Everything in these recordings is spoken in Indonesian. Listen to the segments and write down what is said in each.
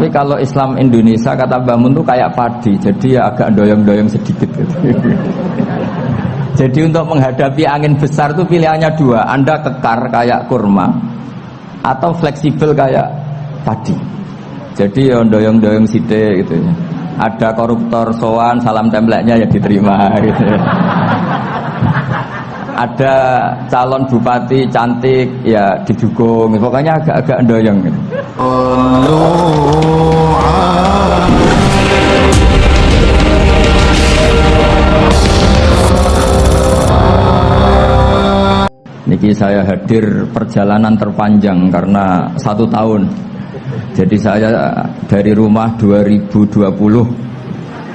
Tapi kalau Islam Indonesia kata Mbah Mun tuh kayak padi, jadi ya agak doyong-doyong sedikit gitu. Jadi untuk menghadapi angin besar itu pilihannya dua, Anda kekar kayak kurma atau fleksibel kayak padi. Jadi ya doyong-doyong sithik gitu ya. Ada koruptor sowan, salam templeknya ya diterima gitu ya. Ada calon bupati cantik ya didukung, pokoknya agak-agak doyong gitu. Niki saya hadir perjalanan terpanjang karena 1 tahun. Jadi saya dari rumah 2020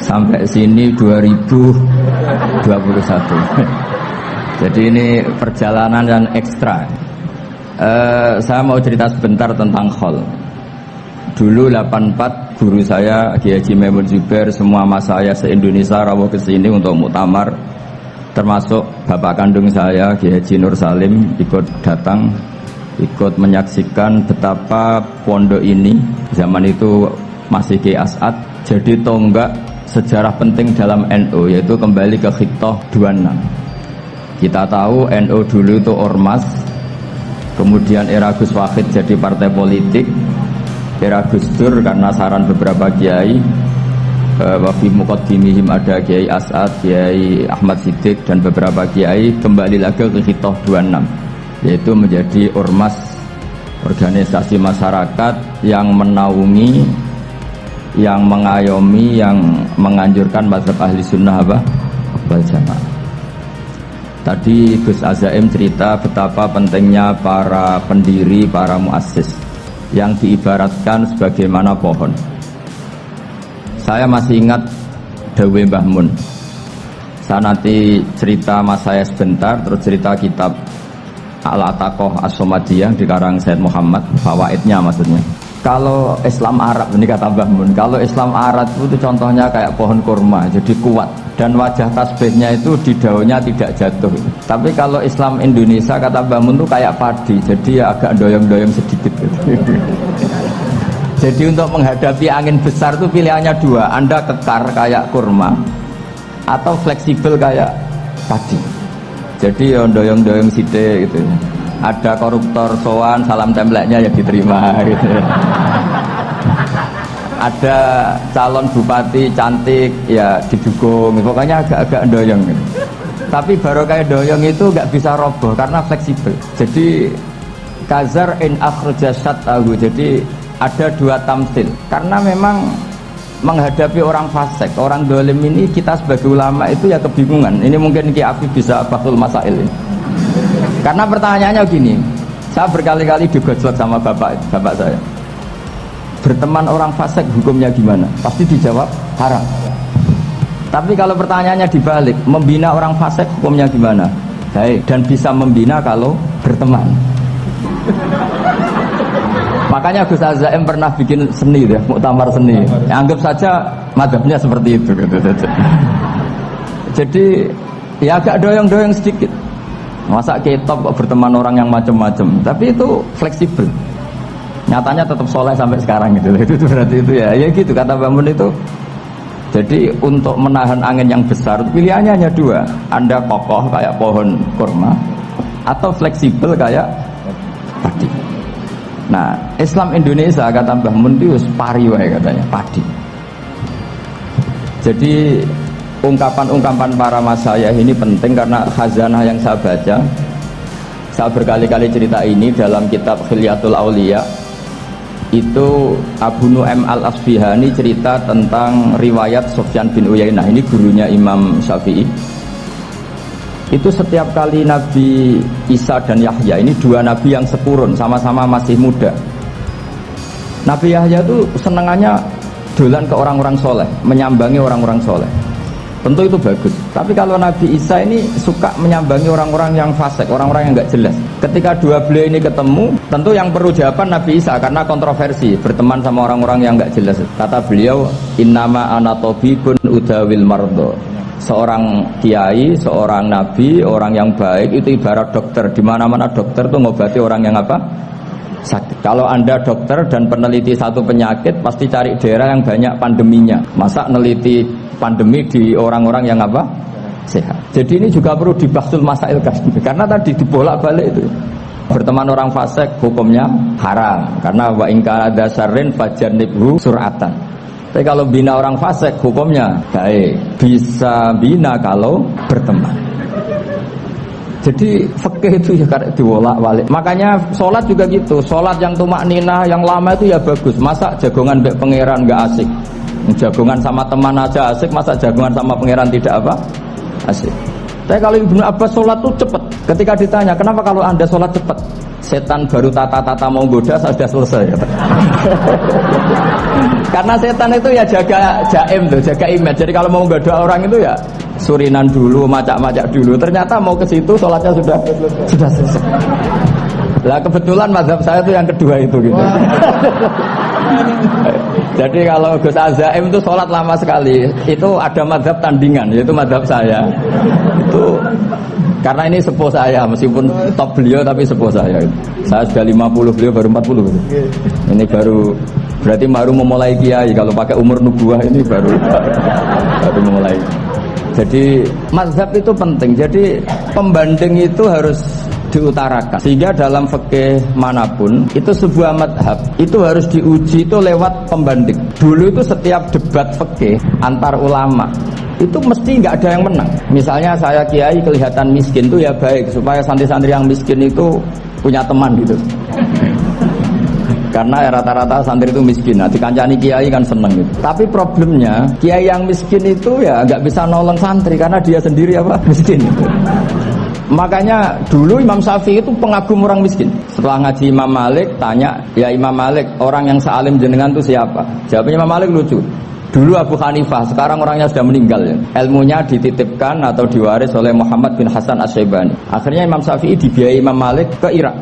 sampai sini 2021. Jadi ini perjalanan yang ekstra. Saya mau cerita sebentar tentang khol. Dulu 84 guru saya Kiai Haji Maimun Zubair, semua mas saya se-Indonesia rawuh ke sini untuk muktamar, termasuk bapak kandung saya Kiai Haji Nur Salim ikut datang, ikut menyaksikan betapa pondok ini zaman itu masih Kiai As'ad jadi tonggak sejarah penting dalam NU, yaitu kembali ke Khittah 26. Kita tahu NU dulu itu ormas, kemudian era Gus Wahid jadi partai politik, era Gus Dur karena saran beberapa kiai, wafi muqaddimihim ada Kiai As'ad, Kiai Ahmad Siddiq dan beberapa kiai, kembali lagi ke Khittah 26, yaitu menjadi ormas, organisasi masyarakat yang menaungi, yang mengayomi, yang menganjurkan mazhab ahli sunnah wal jamaah. Tadi Gus Azaim cerita betapa pentingnya para pendiri, para muassis yang diibaratkan sebagaimana pohon. Saya masih ingat Dawe Mbah Mun. Saya nanti cerita mas saya sebentar, terus cerita kitab Al-Ataqah As-Somadiyah dikarang Said Muhammad, fawaidnya maksudnya. Kalau Islam Arab, ini kata Mbah Mun, kalau Islam Arab itu contohnya kayak pohon kurma, jadi kuat dan wajah tasbihnya itu di daunnya tidak jatuh. Tapi kalau Islam Indonesia kata Mbah Mun itu kayak padi, jadi ya agak doyong-doyong sedikit gitu. Jadi untuk menghadapi angin besar itu pilihannya dua, Anda kekar kayak kurma atau fleksibel kayak padi. Jadi ya doyong-doyong sithik gitu. Ada koruptor sowan, salam templeknya ya diterima gitu. Ada calon bupati cantik ya didukung, pokoknya agak-agak doyong gitu. Tapi baru kayak doyong itu nggak bisa roboh karena fleksibel. Jadi kazar in akhraja syatahu, jadi ada dua tamsil. Karena memang menghadapi orang fasik, orang dolim ini, kita sebagai ulama itu ya kebingungan. Ini mungkin Ki Afif bisa bahtul masail ini. Karena pertanyaannya gini, saya berkali-kali digojlok sama bapak saya. Berteman orang fasik hukumnya gimana? Pasti dijawab haram. Tapi kalau pertanyaannya dibalik, membina orang fasik hukumnya gimana? Baik, dan bisa membina kalau berteman. Makanya Gus Azaim pernah bikin seni deh, muktamar seni. Anggap saja madzhabnya seperti itu gitu. Jadi ya agak doyong-doyong sedikit. Masa kitab kok berteman orang yang macam-macam, tapi itu fleksibel. Nyatanya tetap soleh sampai sekarang gitu. Itu berarti itu ya gitu kata Mbah itu. Jadi untuk menahan angin yang besar pilihannya hanya dua, Anda kokoh kayak pohon kurma atau fleksibel kayak padi. Nah, Islam Indonesia kata Mbah Mun itu pari wae katanya, padi. Jadi ungkapan-ungkapan para masayikh ini penting karena khazanah yang saya baca. Saya berkali-kali cerita ini dalam kitab Khilyatul Auliya. Itu Abu Nu'aim Al-Asfihani cerita tentang riwayat Sufyan bin Uyainah. Ini gurunya Imam Syafi'i. Itu setiap kali Nabi Isa dan Yahya, ini dua nabi yang sepurun, sama-sama masih muda. Nabi Yahya itu senengannya dolan ke orang-orang soleh, menyambangi orang-orang soleh. Tentu itu bagus. Tapi kalau Nabi Isa ini suka menyambangi orang-orang yang fasik, orang-orang yang nggak jelas. Ketika dua beliau ini ketemu, tentu yang perlu jawaban Nabi Isa karena kontroversi, berteman sama orang-orang yang nggak jelas. Kata beliau, innama ana tabibun udawil mardo. Seorang kiai, seorang nabi, orang yang baik itu ibarat dokter. Di mana-mana dokter itu ngobati orang yang apa? sakit. Kalau Anda dokter dan peneliti satu penyakit, pasti cari daerah yang banyak pandeminya. Masa neliti pandemi di orang-orang yang apa? Sehat. Jadi ini juga perlu dibahsul masail karena tadi dibolak-balik itu. Berteman orang fasik hukumnya haram karena wa in kana dasarrin fajanibhu sur'atan. Tapi kalau bina orang fasik hukumnya baik. Bisa bina kalau berteman. Jadi fikih itu ya karena dibolak-balik. Makanya sholat juga gitu. Sholat yang tumakninah yang lama itu ya bagus. Masa jagongan mbek pangeran nggak asik. Jagongan sama teman aja asik, masa jagongan sama pangeran tidak apa? Asik. Tapi kalau Ibnu Abbas sholat itu cepat. Ketika ditanya, kenapa kalau Anda sholat cepat? Setan baru tata-tata mau goda, sudah selesai. Karena setan itu ya jaga jaim tuh, jaga image. Jadi kalau mau goda orang itu ya surinan dulu, macak-macak dulu. Ternyata mau ke situ sholatnya sudah selesai. Lah kebetulan mazhab saya itu yang kedua itu gitu. Jadi kalau Gus Azaim itu sholat lama sekali. Itu ada mazhab tandingan, yaitu mazhab saya. Itu karena ini sepuh saya, meskipun top beliau tapi sepuh saya. Saya sudah 50, beliau baru 40 gitu. Ini berarti baru memulai kiai. Kalau pakai umur nubuah ini baru memulai. Jadi mazhab itu penting. Jadi pembanding itu harus diutarakan sehingga dalam fikih manapun itu sebuah madhab itu harus diuji itu lewat pembanding. Dulu itu setiap debat fikih antar ulama itu mesti nggak ada yang menang. Misalnya saya kiai kelihatan miskin itu ya baik supaya santri-santri yang miskin itu punya teman gitu. Karena rata-rata santri itu miskin. Nah, dikancani kiai kan seneng gitu. Tapi problemnya kiai yang miskin itu ya nggak bisa nolong santri karena dia sendiri apa miskin gitu. Makanya dulu Imam Syafi'i itu pengagum orang miskin. Setelah ngaji Imam Malik, tanya, ya Imam Malik, orang yang sealim jenengan itu siapa? Jawabnya Imam Malik lucu. Dulu Abu Hanifah, sekarang orangnya sudah meninggal ya. Ilmunya dititipkan atau diwaris oleh Muhammad bin Hasan Asy-Syaibani. Akhirnya Imam Syafi'i dibiayai Imam Malik ke Irak.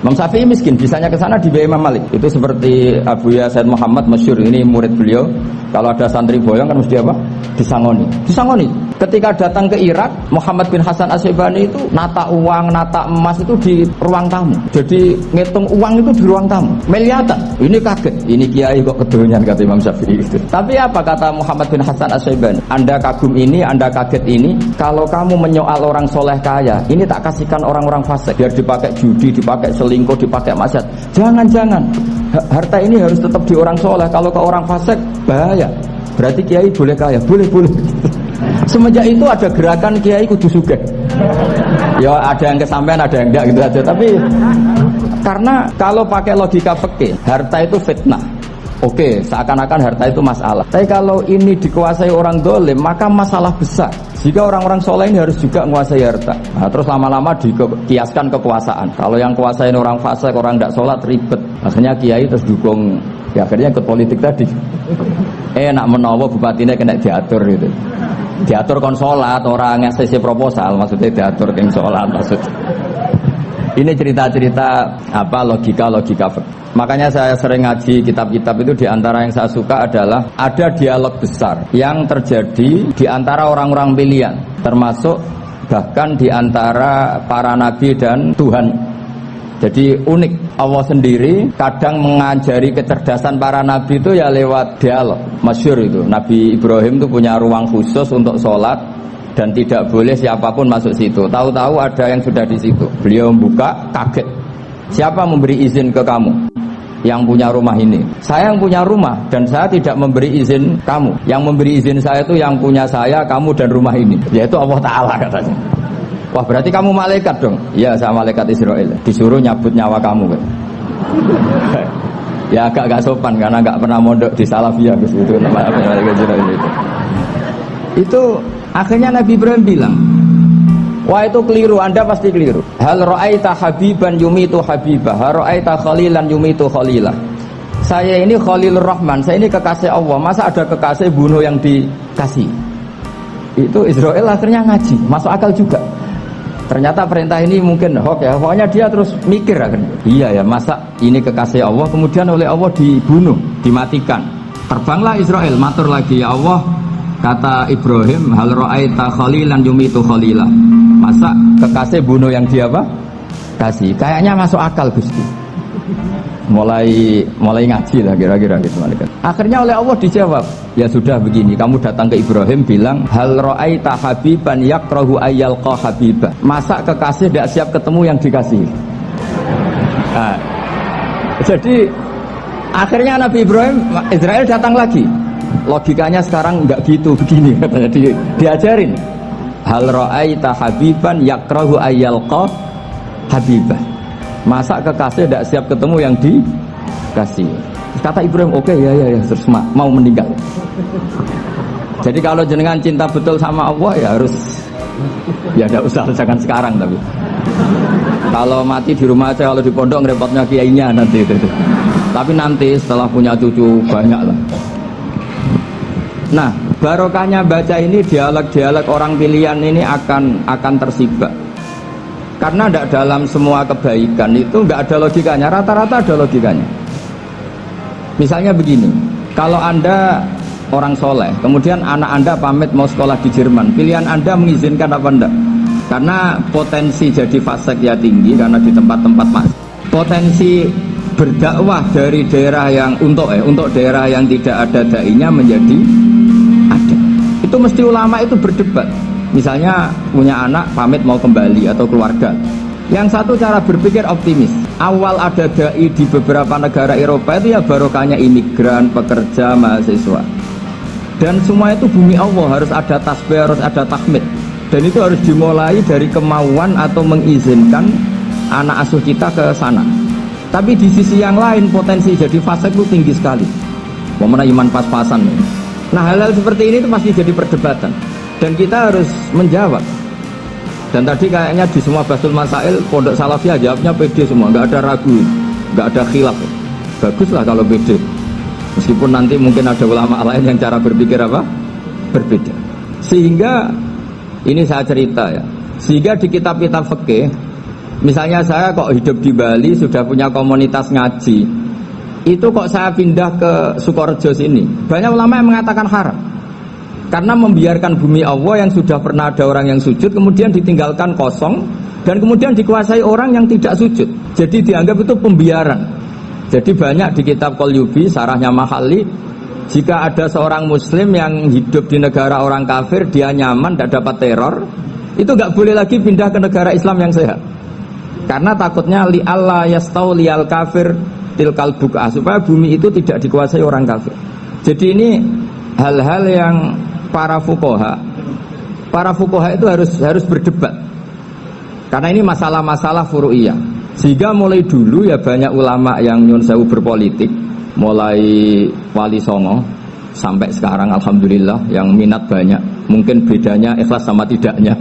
Imam Syafi'i miskin, bisanya ke sana dibiayai Imam Malik. Itu seperti Abu Ya Said Muhammad masyhur, ini murid beliau. Kalau ada santri boyong kan mesti apa? Disangoni. Ketika datang ke Irak, Muhammad bin Hasan Asy-Syaibani itu nata uang, nata emas itu di ruang tamu. Jadi ngitung uang itu di ruang tamu. Miliatan. Ini kaget. Ini kiai kok kedonyan kata Imam Syafi'i itu. Tapi apa kata Muhammad bin Hasan Asy-Syaibani? Anda kagum ini, Anda kaget ini. Kalau kamu menyoal orang soleh kaya, ini tak kasihkan orang-orang fasik. Biar dipakai judi, dipakai selingkuh, dipakai maksiat. Jangan. Harta ini harus tetap di orang soleh. Kalau ke orang fasik bahaya. Berarti kiai boleh kaya, boleh. Semenjak itu ada gerakan kiai kudu sugih. Ya ada yang kesampaian, ada yang enggak gitu aja. Tapi karena kalau pakai logika fikih, harta itu fitnah. Oke, seakan-akan harta itu masalah. Tapi kalau ini dikuasai orang dolim, maka masalah besar. Jika orang-orang soleh ini harus juga menguasai harta. Nah, terus lama-lama dikiaskan kekuasaan. Kalau yang kuasain orang fasik, orang tidak sholat ribet. Akhirnya kiai terus dukung. Ya akhirnya ikut politik tadi. Nak menawa bupatinya kena diatur gitu. Diatur kon sholat, orang ngasih proposal, maksudnya diatur keng sholat maksudnya. Ini cerita-cerita apa logika. Makanya saya sering ngaji kitab-kitab itu, diantara yang saya suka adalah ada dialog besar yang terjadi di antara orang-orang pilihan, termasuk bahkan di antara para nabi dan Tuhan. Jadi unik, Allah sendiri kadang mengajari kecerdasan para nabi itu ya lewat dialog. Masyhur itu, Nabi Ibrahim itu punya ruang khusus untuk sholat dan tidak boleh siapapun masuk situ. Tahu-tahu ada yang sudah di situ. Beliau membuka, kaget. Siapa memberi izin ke kamu yang punya rumah ini? Saya yang punya rumah dan saya tidak memberi izin kamu. Yang memberi izin saya itu yang punya saya, kamu dan rumah ini, yaitu Allah Ta'ala katanya. Wah berarti kamu malaikat dong? Iya saya malaikat Israel. Disuruh nyabut nyawa kamu kan? Ya agak sopan karena nggak pernah mondok di Salafiyah gitu. Itu namanya malaikat Israel itu. Itu akhirnya Nabi Ibrahim bilang, wah itu keliru, Anda pasti keliru. Hal ra'aita habiban yumitu habibah, hal ra'aita khalilan yumitu khalilah. Saya ini Khalilur Rahman, saya ini kekasih Allah. Masa ada kekasih bunuh yang dikasih? Itu Israel akhirnya ngaji, masuk akal juga. Ternyata perintah ini mungkin hoax ya. Pokoknya dia terus mikir akhirnya. Iya ya, masa ini kekasih Allah kemudian oleh Allah dibunuh, dimatikan. Terbanglah Israel, matur lagi, ya Allah, kata Ibrahim, hal ra'aita khalilan yumitu khalilah. Masa kekasih bunuh yang dia apa? Kasih. Kayaknya masuk akal Gusti. mulai ngaji lah kira-kira gitu malaikat. Akhirnya oleh Allah dijawab, ya sudah begini, kamu datang ke Ibrahim bilang hal ra'aita habiban yakrahu ayyalqa habibah. Masa kekasih tidak siap ketemu yang dikasihi. Nah, jadi akhirnya Nabi Ibrahim Israel datang lagi. Logikanya sekarang enggak gitu begini katanya diajarin. Hal ra'aita habiban yakrahu ayyalqa habibah. Masa kekasih tidak siap ketemu yang dikasih. Kata Ibrahim, oke, ya terus mau meninggal. Jadi kalau jenengan cinta betul sama Allah ya harus ya tidak usah jangan sekarang tapi. Kalau mati di rumah aja, kalau di pondok ngerepotnya kiainya nanti itu. Tapi nanti setelah punya cucu banyak lah. Nah, barokahnya baca ini dialog-dialog orang pilihan ini akan tersibak. Karena tidak dalam semua kebaikan itu nggak ada logikanya, rata-rata ada logikanya. Misalnya begini, kalau Anda orang soleh, kemudian anak Anda pamit mau sekolah di Jerman, pilihan Anda mengizinkan apa enggak? Karena potensi jadi fasik ya tinggi karena di tempat-tempat potensi berdakwah dari daerah yang untuk daerah yang tidak ada dai-nya menjadi ada. Itu mesti ulama itu berdebat. Misalnya punya anak pamit mau kembali atau keluarga. Yang satu cara berpikir optimis. Awal ada dai di beberapa negara Eropa itu ya barokahnya imigran, pekerja, mahasiswa. Dan semua itu bumi Allah, harus ada tasbih, harus ada tahmid. Dan itu harus dimulai dari kemauan atau mengizinkan anak asuh kita ke sana. Tapi di sisi yang lain potensi jadi fasik itu tinggi sekali. Momennya iman pas-pasan. Nah hal-hal seperti ini itu pasti jadi perdebatan. Dan kita harus menjawab. Dan tadi kayaknya di semua Basul Masail Pondok Salafiyah jawabnya pede semua, nggak ada ragu, nggak ada khilaf. Baguslah kalau pede. Meskipun nanti mungkin ada ulama lain yang cara berpikir apa? Berbeda. Sehingga ini saya cerita ya. Sehingga di kitab-kitab fikih, misalnya saya kok hidup di Bali sudah punya komunitas ngaji, itu kok saya pindah ke Sukorejo sini, banyak ulama yang mengatakan haram. Karena membiarkan bumi Allah yang sudah pernah ada orang yang sujud kemudian ditinggalkan kosong dan kemudian dikuasai orang yang tidak sujud. Jadi dianggap itu pembiaran. Jadi banyak di kitab Qalyubi, sarahnya Mahalli, jika ada seorang muslim yang hidup di negara orang kafir, dia nyaman, tidak dapat teror, itu nggak boleh lagi pindah ke negara Islam yang sehat. Karena takutnya li Allah yastau liyal kafir tilkal buk'ah, supaya bumi itu tidak dikuasai orang kafir. Jadi ini hal-hal yang para fuqaha itu harus berdebat. Karena ini masalah-masalah furu'iyah. Sehingga mulai dulu ya banyak ulama yang nyun sewu berpolitik, mulai Wali Songo sampai sekarang alhamdulillah yang minat banyak. Mungkin bedanya ikhlas sama tidaknya.